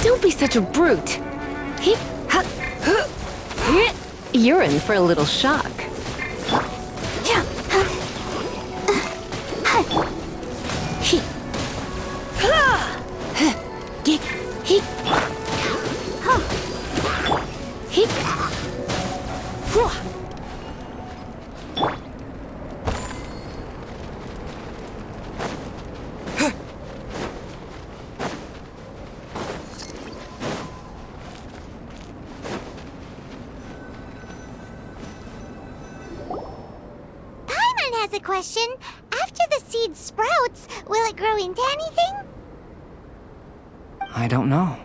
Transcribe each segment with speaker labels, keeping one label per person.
Speaker 1: Don't be such a brute. You're in for a little shock.
Speaker 2: Has a question. After the seed sprouts, will it grow into anything?
Speaker 3: I don't know,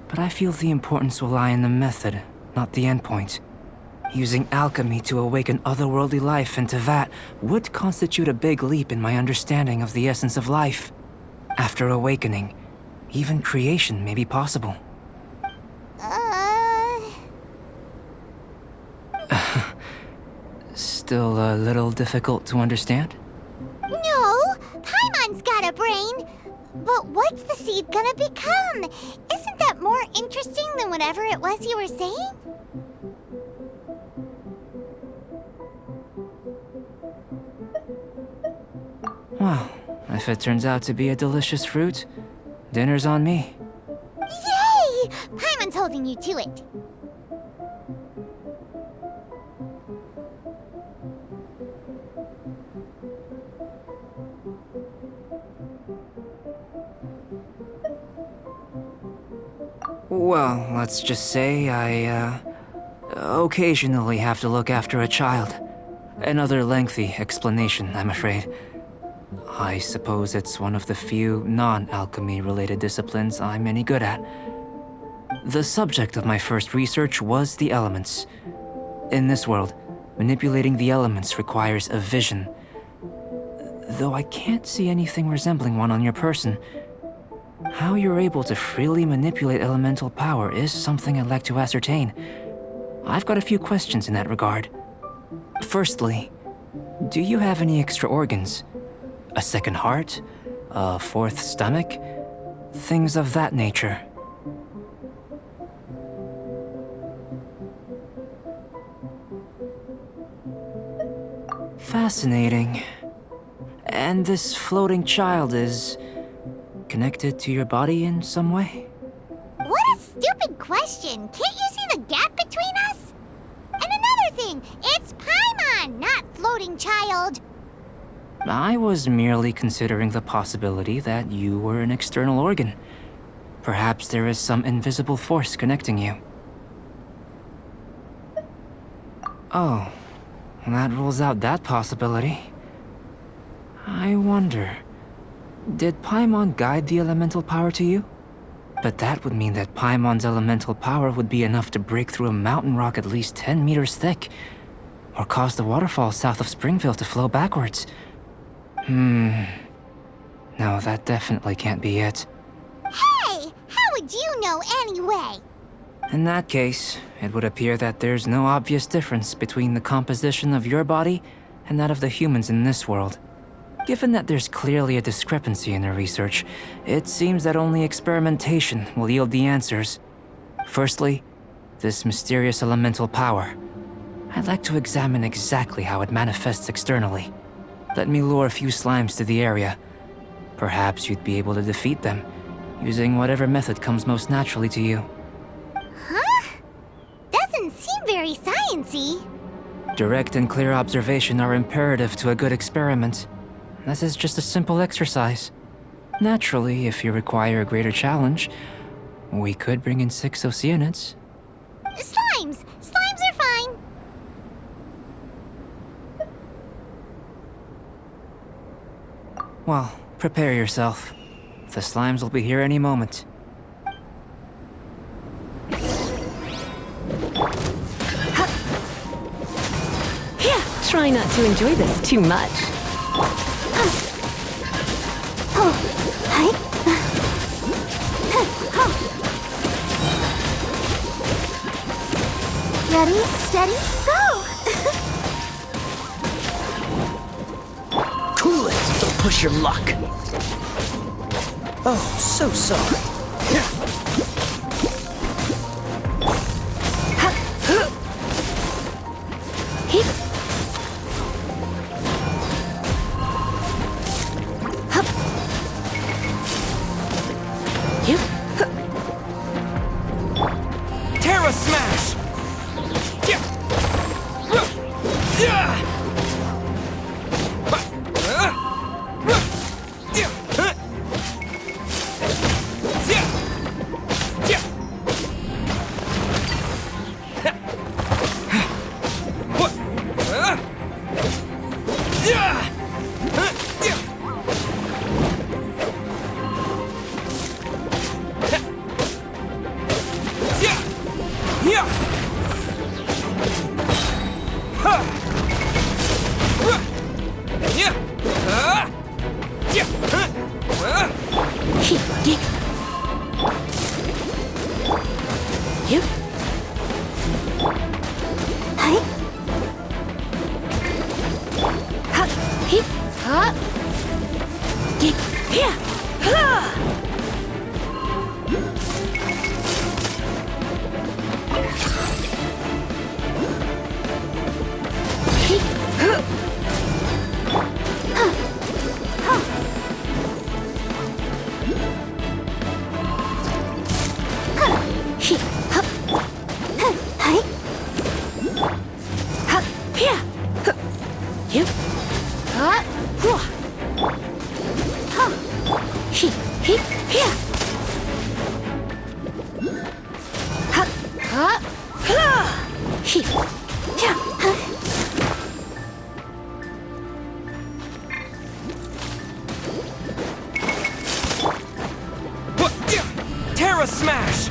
Speaker 3: but I feel the importance will lie in the method, not the endpoint. Using alchemy to awaken otherworldly life into that would constitute a big leap in my understanding of the essence of life. After awakening, even creation may be possible. Still a little difficult to understand?
Speaker 2: No, Paimon's got a brain. But what's the seed gonna become? Isn't that more interesting than whatever it was you were saying?
Speaker 3: Well, if it turns out to be a delicious fruit, dinner's on me.
Speaker 2: Yay! Paimon's holding you to it.
Speaker 3: Well, let's just say I, occasionally have to look after a child. Another lengthy explanation, I'm afraid. I suppose it's one of the few non-alchemy related disciplines I'm any good at. The subject of my first research was the elements. In this world, manipulating the elements requires a vision. Though I can't see anything resembling one on your person. How you're able to freely manipulate elemental power is something I'd like to ascertain. I've got a few questions in that regard. Firstly, do you have any extra organs? A second heart? A fourth stomach? Things of that nature. Fascinating. And this floating child is connected to your body in some way?
Speaker 2: What a stupid question! Can't you see the gap between us? And another thing, it's Paimon, not floating child.
Speaker 3: I was merely considering the possibility that you were an external organ. Perhaps there is some invisible force connecting you. Oh, that rules out that possibility. I wonder, did Paimon guide the elemental power to you? But that would mean that Paimon's elemental power would be enough to break through a mountain rock at least 10 meters thick, or cause the waterfall south of Springville to flow backwards. No, that definitely can't be it.
Speaker 2: Hey! How would you know anyway?
Speaker 3: In that case, it would appear that there's no obvious difference between the composition of your body and that of the humans in this world. Given that there's clearly a discrepancy in the research, it seems that only experimentation will yield the answers. Firstly, this mysterious elemental power. I'd like to examine exactly how it manifests externally. Let me lure a few slimes to the area. Perhaps you'd be able to defeat them, using whatever method comes most naturally to you.
Speaker 2: Huh? Doesn't seem very sciencey.
Speaker 3: Direct and clear observation are imperative to a good experiment. This is just a simple exercise. Naturally, if you require a greater challenge, we could bring in 6 Oceanids.
Speaker 2: Slimes! Slimes are fine!
Speaker 3: Well, prepare yourself. The slimes will be here any moment.
Speaker 1: Try not to enjoy this too much.
Speaker 2: Oh, hi. Ready, steady, go!
Speaker 4: Cool it! Don't push your luck. Oh, so sorry.
Speaker 3: Terra Smash! Terra Smash!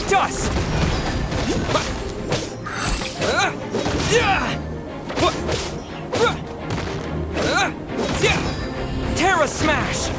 Speaker 3: Dust! Terra Smash!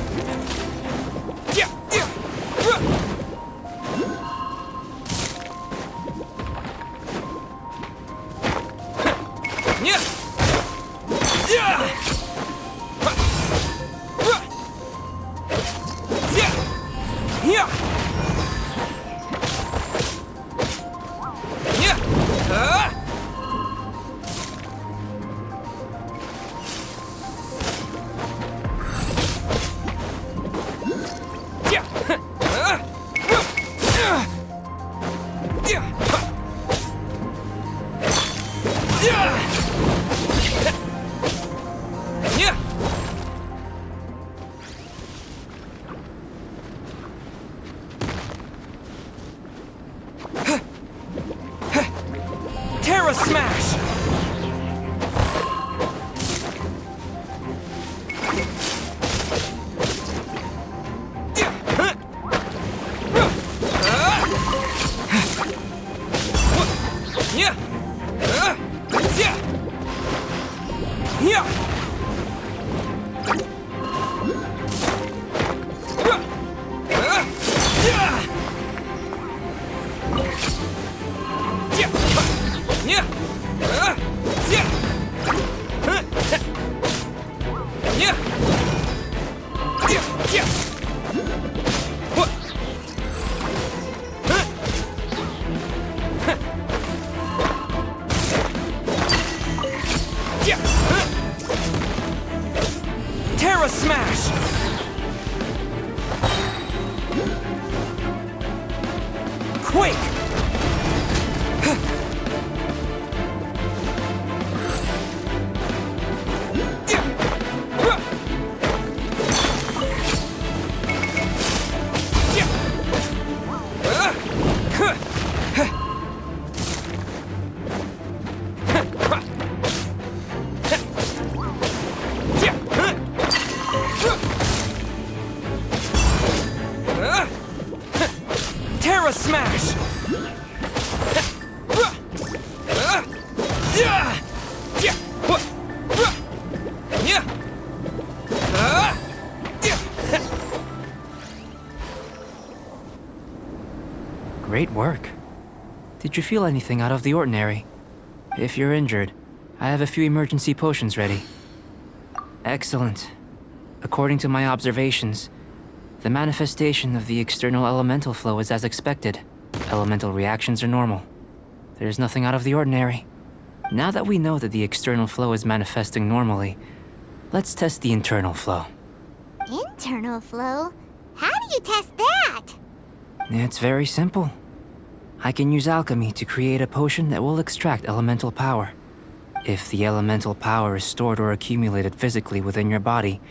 Speaker 3: Terra Smash! Yeah! Terra Smash! Quake! Terra Smash! Great work. Did you feel anything out of the ordinary? If you're injured, I have a few emergency potions ready. Excellent. According to my observations, the manifestation of the external elemental flow is as expected. Elemental reactions are normal. There's nothing out of the ordinary. Now that we know that the external flow is manifesting normally, let's test the internal flow.
Speaker 2: Internal flow? How do you test that?
Speaker 3: It's very simple. I can use alchemy to create a potion that will extract elemental power. If the elemental power is stored or accumulated physically within your body,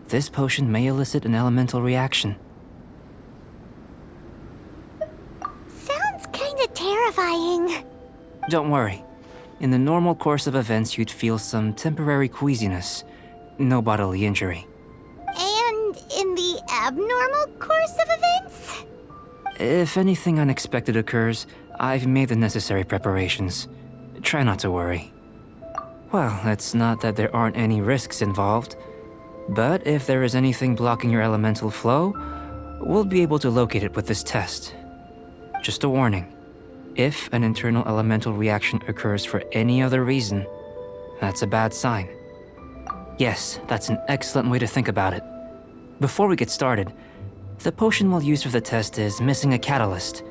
Speaker 3: this potion may elicit an elemental reaction.
Speaker 2: Sounds kinda terrifying.
Speaker 3: Don't worry. In the normal course of events, you'd feel some temporary queasiness. No bodily injury.
Speaker 2: And in the abnormal course of events?
Speaker 3: If anything unexpected occurs, I've made the necessary preparations. Try not to worry. Well, it's not that there aren't any risks involved, but if there is anything blocking your elemental flow, we'll be able to locate it with this test. Just a warning. If an internal elemental reaction occurs for any other reason, that's a bad sign. Yes, that's an excellent way to think about it. Before we get started, the potion we'll use for the test is missing a catalyst.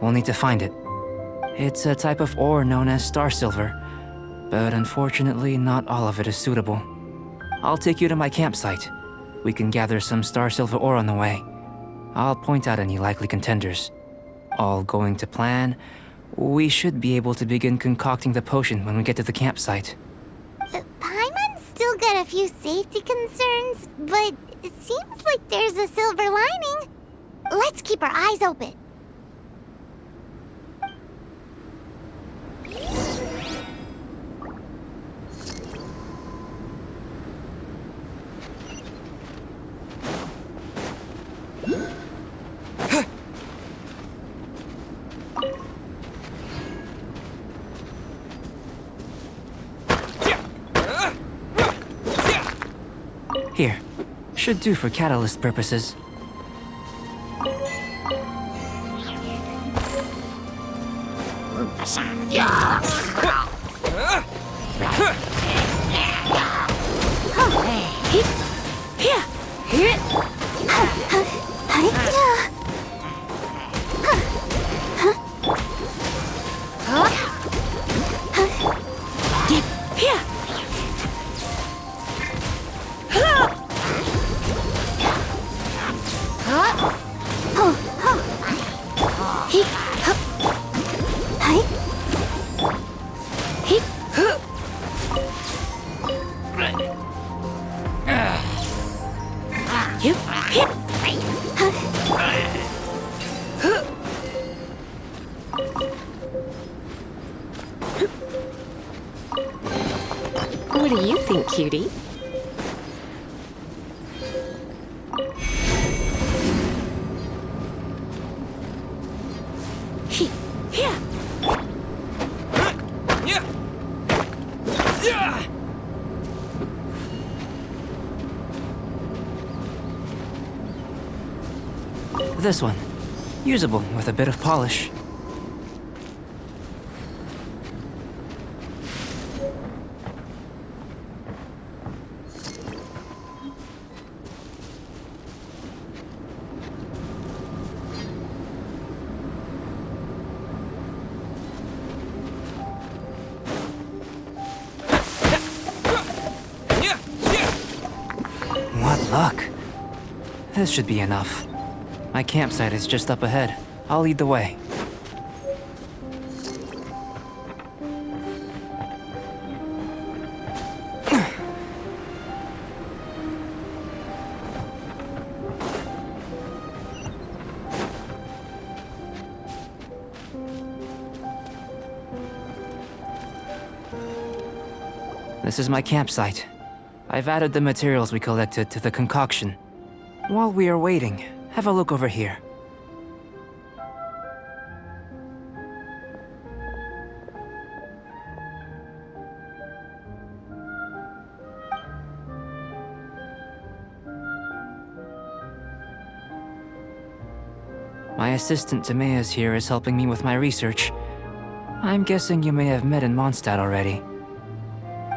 Speaker 3: We'll need to find it. It's a type of ore known as star silver, but unfortunately not all of it is suitable. I'll take you to my campsite. We can gather some star silver ore on the way. I'll point out any likely contenders. All going to plan, we should be able to begin concocting the potion when we get to the campsite.
Speaker 2: Paimon's still got a few safety concerns, but it seems like there's a silver lining. Let's keep our eyes open.
Speaker 3: Here, should do for catalyst purposes.
Speaker 1: What do you think, cutie?
Speaker 3: This one. Usable with a bit of polish. Look. This should be enough. My campsite is just up ahead. I'll lead the way. This is my campsite. I've added the materials we collected to the concoction. While we are waiting, have a look over here. My assistant Timaeus here is helping me with my research. I'm guessing you may have met in Mondstadt already.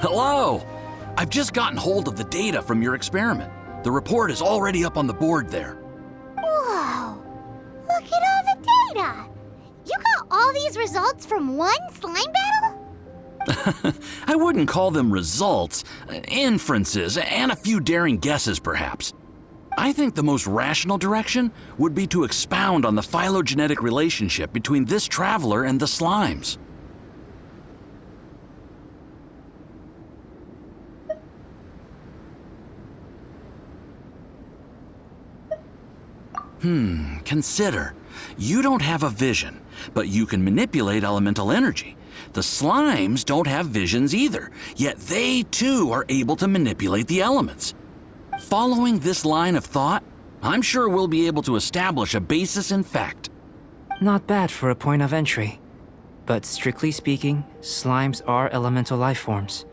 Speaker 5: Hello! I've just gotten hold of the data from your experiment. The report is already up on the board there.
Speaker 2: Whoa! Look at all the data! You got all these results from one slime battle?
Speaker 5: I wouldn't call them results, inferences, and a few daring guesses perhaps. I think the most rational direction would be to expound on the phylogenetic relationship between this traveler and the slimes. Consider. You don't have a vision, but you can manipulate elemental energy. The slimes don't have visions either, yet they too are able to manipulate the elements. Following this line of thought, I'm sure we'll be able to establish a basis in fact.
Speaker 3: Not bad for a point of entry. But strictly speaking, slimes are elemental life forms.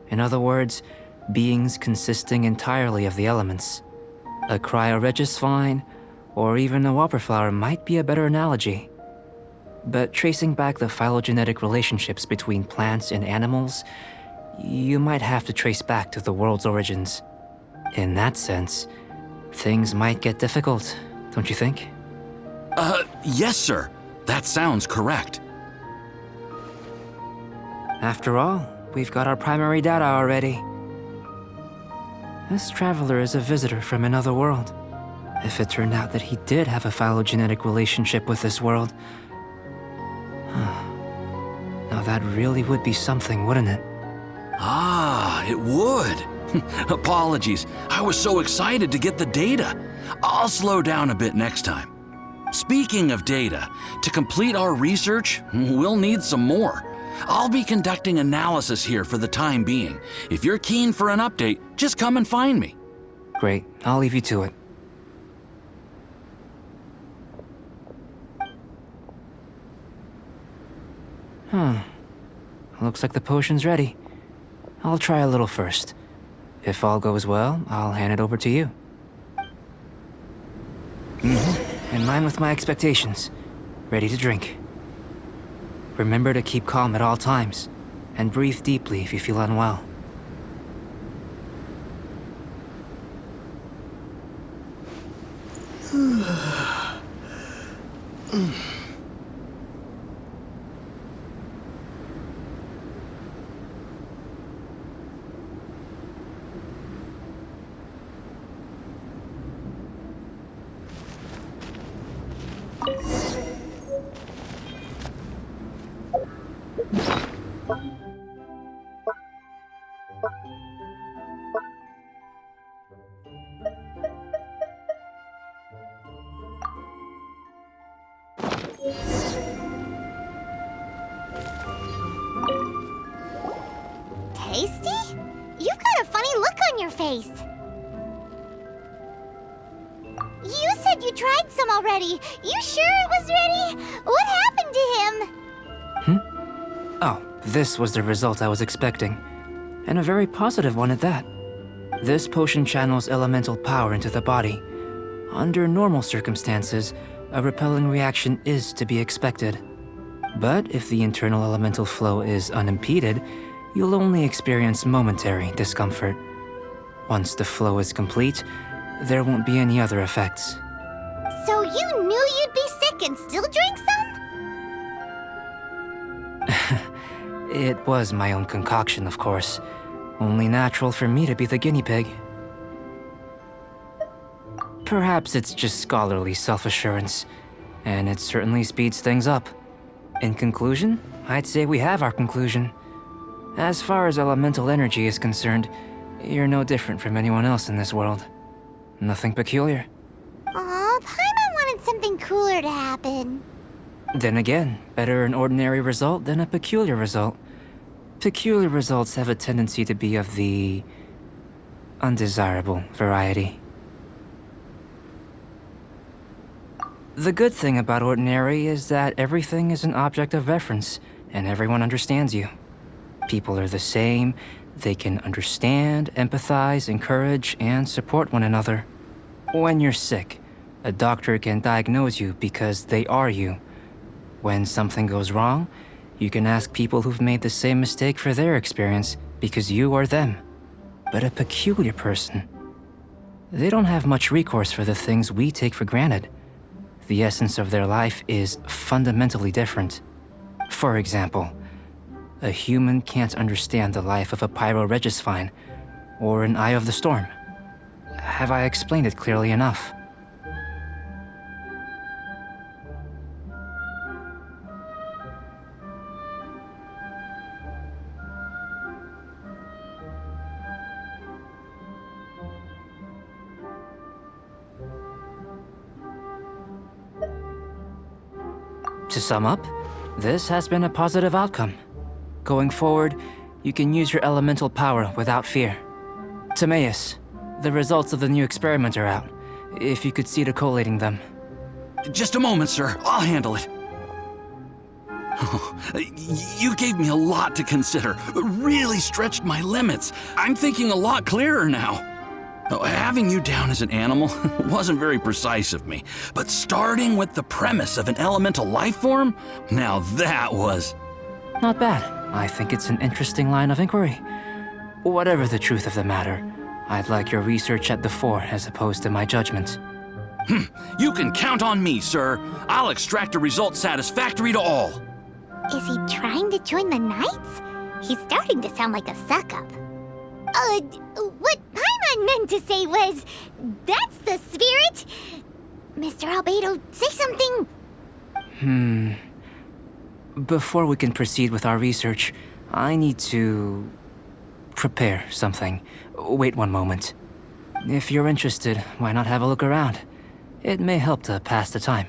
Speaker 3: In other words, beings consisting entirely of the elements. A cryoregis vine, or even a wildflower might be a better analogy. But tracing back the phylogenetic relationships between plants and animals, you might have to trace back to the world's origins. In that sense, things might get difficult, don't you think?
Speaker 5: Yes, sir. That sounds correct.
Speaker 3: After all, we've got our primary data already. This traveler is a visitor from another world. If it turned out that he did have a phylogenetic relationship with this world... Now that really would be something, wouldn't it?
Speaker 5: Ah, it would. Apologies. I was so excited to get the data. I'll slow down a bit next time. Speaking of data, to complete our research, we'll need some more. I'll be conducting analysis here for the time being. If you're keen for an update, just come and find me.
Speaker 3: Great, I'll leave you to it. Looks like the potion's ready. I'll try a little first. If all goes well, I'll hand it over to you. In line with my expectations. Ready to drink. Remember to keep calm at all times, and breathe deeply if you feel unwell.
Speaker 2: Tasty? You've got a funny look on your face. You said you tried some already. You sure it was ready? What happened to him?
Speaker 3: Oh, this was the result I was expecting. And a very positive one at that. This potion channels elemental power into the body. Under normal circumstances, a repelling reaction is to be expected. But if the internal elemental flow is unimpeded, you'll only experience momentary discomfort. Once the flow is complete, there won't be any other effects.
Speaker 2: So you knew you'd be sick and still drink some?
Speaker 3: It was my own concoction, of course. Only natural for me to be the guinea pig. Perhaps it's just scholarly self-assurance, and it certainly speeds things up. In conclusion, I'd say we have our conclusion. As far as elemental energy is concerned, you're no different from anyone else in this world. Nothing peculiar.
Speaker 2: Aw, Paimon wanted something cooler to happen.
Speaker 3: Then again, better an ordinary result than a peculiar result. Peculiar results have a tendency to be of the undesirable variety. The good thing about ordinary is that everything is an object of reference, and everyone understands you. People are the same, they can understand, empathize, encourage, and support one another. When you're sick, a doctor can diagnose you because they are you. When something goes wrong, you can ask people who've made the same mistake for their experience because you are them. But a peculiar person, they don't have much recourse for the things we take for granted. The essence of their life is fundamentally different. For example, a human can't understand the life of a pyroregisvine or an eye of the storm. Have I explained it clearly enough? To sum up, this has been a positive outcome. Going forward, you can use your elemental power without fear. Timaeus, the results of the new experiment are out. If you could see to collating them.
Speaker 5: Just a moment, sir. I'll handle it. You gave me a lot to consider. Really stretched my limits. I'm thinking a lot clearer now. Having you down as an animal wasn't very precise of me, but starting with the premise of an elemental life form, now that was...
Speaker 3: Not bad. I think it's an interesting line of inquiry. Whatever the truth of the matter, I'd like your research at the fore as opposed to my judgment.
Speaker 5: You can count on me, sir. I'll extract a result satisfactory to all.
Speaker 2: Is he trying to join the Knights? He's starting to sound like a suck-up. What Paimon meant to say was, that's the spirit! Mr. Albedo, say something!
Speaker 3: Before we can proceed with our research, I need to... prepare something. Wait one moment. If you're interested, why not have a look around? It may help to pass the time.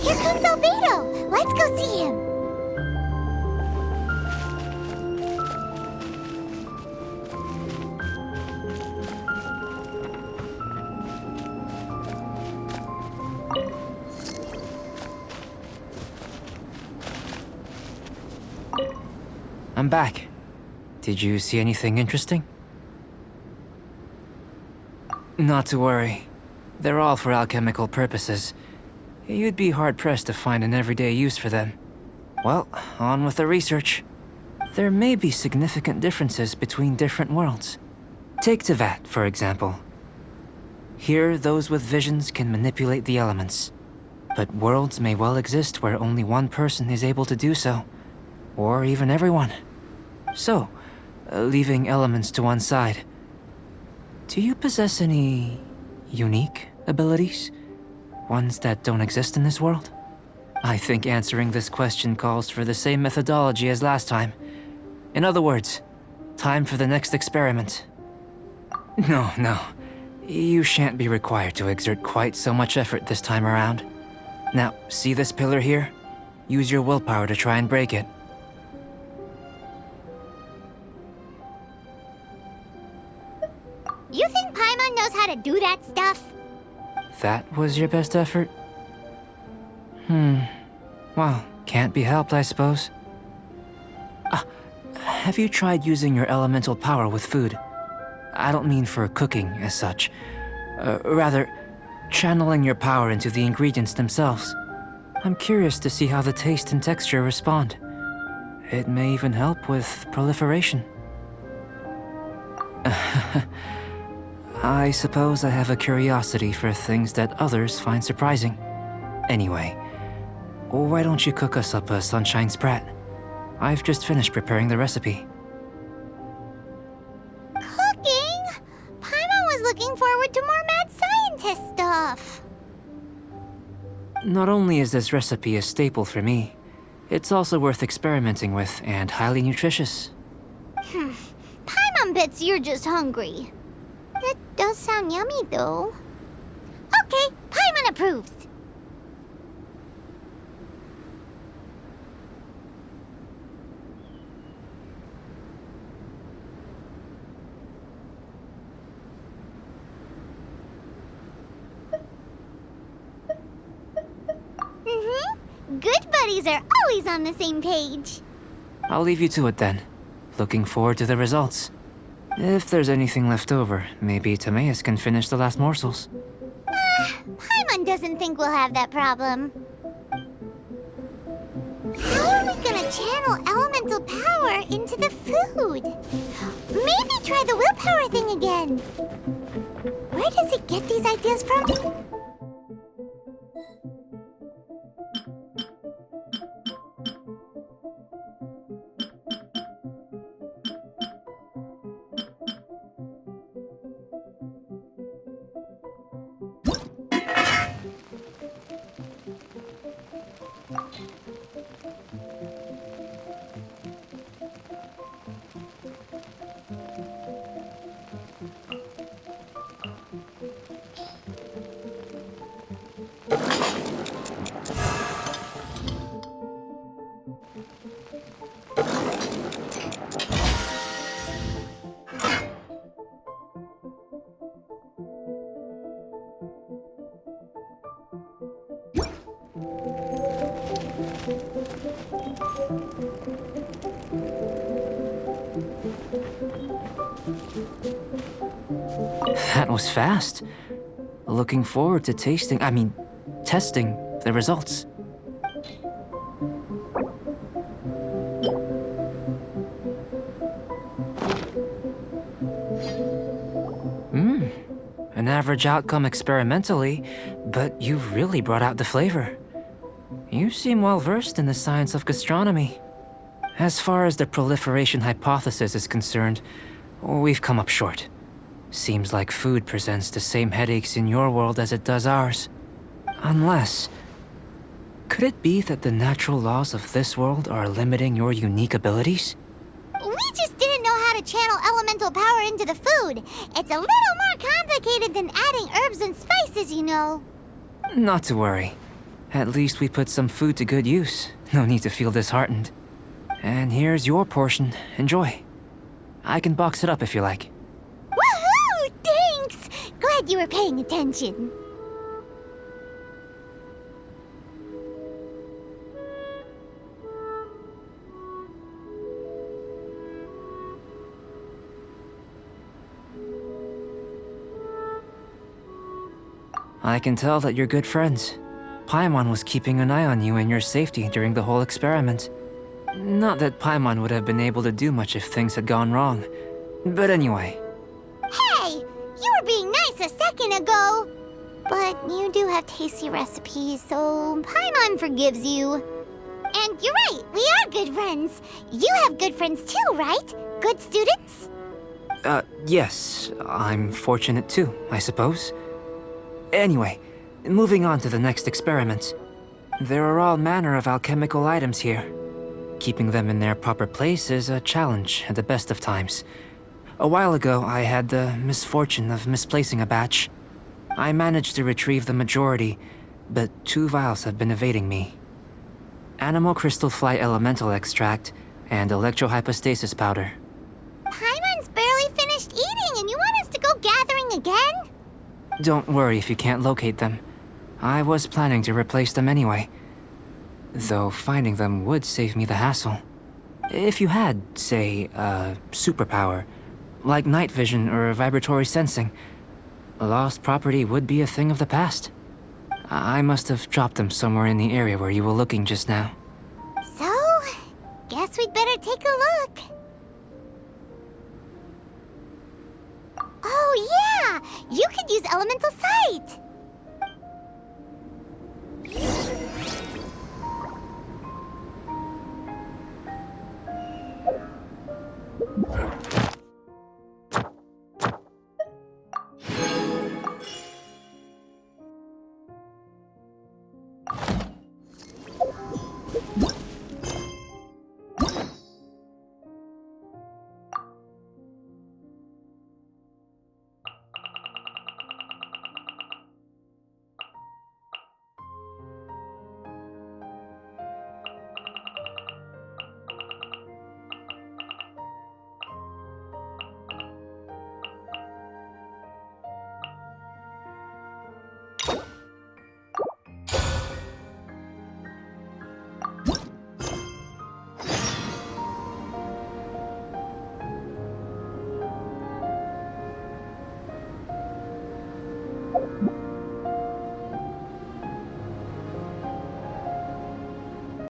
Speaker 2: Here comes Albedo! Let's go see him!
Speaker 3: I'm back. Did you see anything interesting? Not to worry. They're all for alchemical purposes. You'd be hard-pressed to find an everyday use for them. Well, on with the research. There may be significant differences between different worlds. Take Tevat, for example. Here, those with visions can manipulate the elements. But worlds may well exist where only one person is able to do so. Or even everyone. So, leaving elements to one side, do you possess any unique abilities? Ones that don't exist in this world? I think answering this question calls for the same methodology as last time. In other words, time for the next experiment. No. You shan't be required to exert quite so much effort this time around. Now, see this pillar here? Use your willpower to try and break it.
Speaker 2: You think Paimon knows how to do that stuff?
Speaker 3: That was your best effort? Well, can't be helped, I suppose. Have you tried using your elemental power with food? I don't mean for cooking, as such. Rather, channeling your power into the ingredients themselves. I'm curious to see how the taste and texture respond. It may even help with proliferation. I suppose I have a curiosity for things that others find surprising. Anyway, why don't you cook us up a sunshine sprat? I've just finished preparing the recipe.
Speaker 2: Cooking? Paimon was looking forward to more mad scientist stuff.
Speaker 3: Not only is this recipe a staple for me, it's also worth experimenting with and highly nutritious.
Speaker 2: Paimon bets you're just hungry. That does sound yummy, though. Okay, Paimon approves. Good buddies are always on the same page.
Speaker 3: I'll leave you to it then. Looking forward to the results. If there's anything left over, maybe Timaeus can finish the last morsels.
Speaker 2: Paimon doesn't think we'll have that problem. How are we gonna channel elemental power into the food? Maybe try the willpower thing again. Where does it get these ideas from?
Speaker 3: That was fast. Looking forward to testing the results. An average outcome experimentally, but you've really brought out the flavor. You seem well versed in the science of gastronomy. As far as the proliferation hypothesis is concerned, we've come up short. Seems like food presents the same headaches in your world as it does ours. Unless... could it be that the natural laws of this world are limiting your unique abilities?
Speaker 2: We just didn't know how to channel elemental power into the food. It's a little more complicated than adding herbs and spices, you know.
Speaker 3: Not to worry. At least we put some food to good use. No need to feel disheartened. And here's your portion. Enjoy. I can box it up if you like.
Speaker 2: Woohoo! Thanks! Glad you were paying attention.
Speaker 3: I can tell that you're good friends. Paimon was keeping an eye on you and your safety during the whole experiment. Not that Paimon would have been able to do much if things had gone wrong. But anyway.
Speaker 2: Hey! You were being nice a second ago! But you do have tasty recipes, so Paimon forgives you. And you're right, we are good friends. You have good friends too, right? Good students?
Speaker 3: Yes. I'm fortunate too, I suppose. Anyway, moving on to the next experiment. There are all manner of alchemical items here. Keeping them in their proper place is a challenge at the best of times. A while ago, I had the misfortune of misplacing a batch. I managed to retrieve the majority, but 2 vials have been evading me. Animal crystal fly elemental extract and electrohypostasis powder.
Speaker 2: Paimon's barely finished eating and you want us to go gathering again?
Speaker 3: Don't worry if you can't locate them. I was planning to replace them anyway. Though finding them would save me the hassle. If you had, say, a superpower, like night vision or vibratory sensing, lost property would be a thing of the past. I must have dropped them somewhere in the area where you were looking just now.
Speaker 2: So, guess we'd better take a look. Oh yeah! You could use Elemental Sight!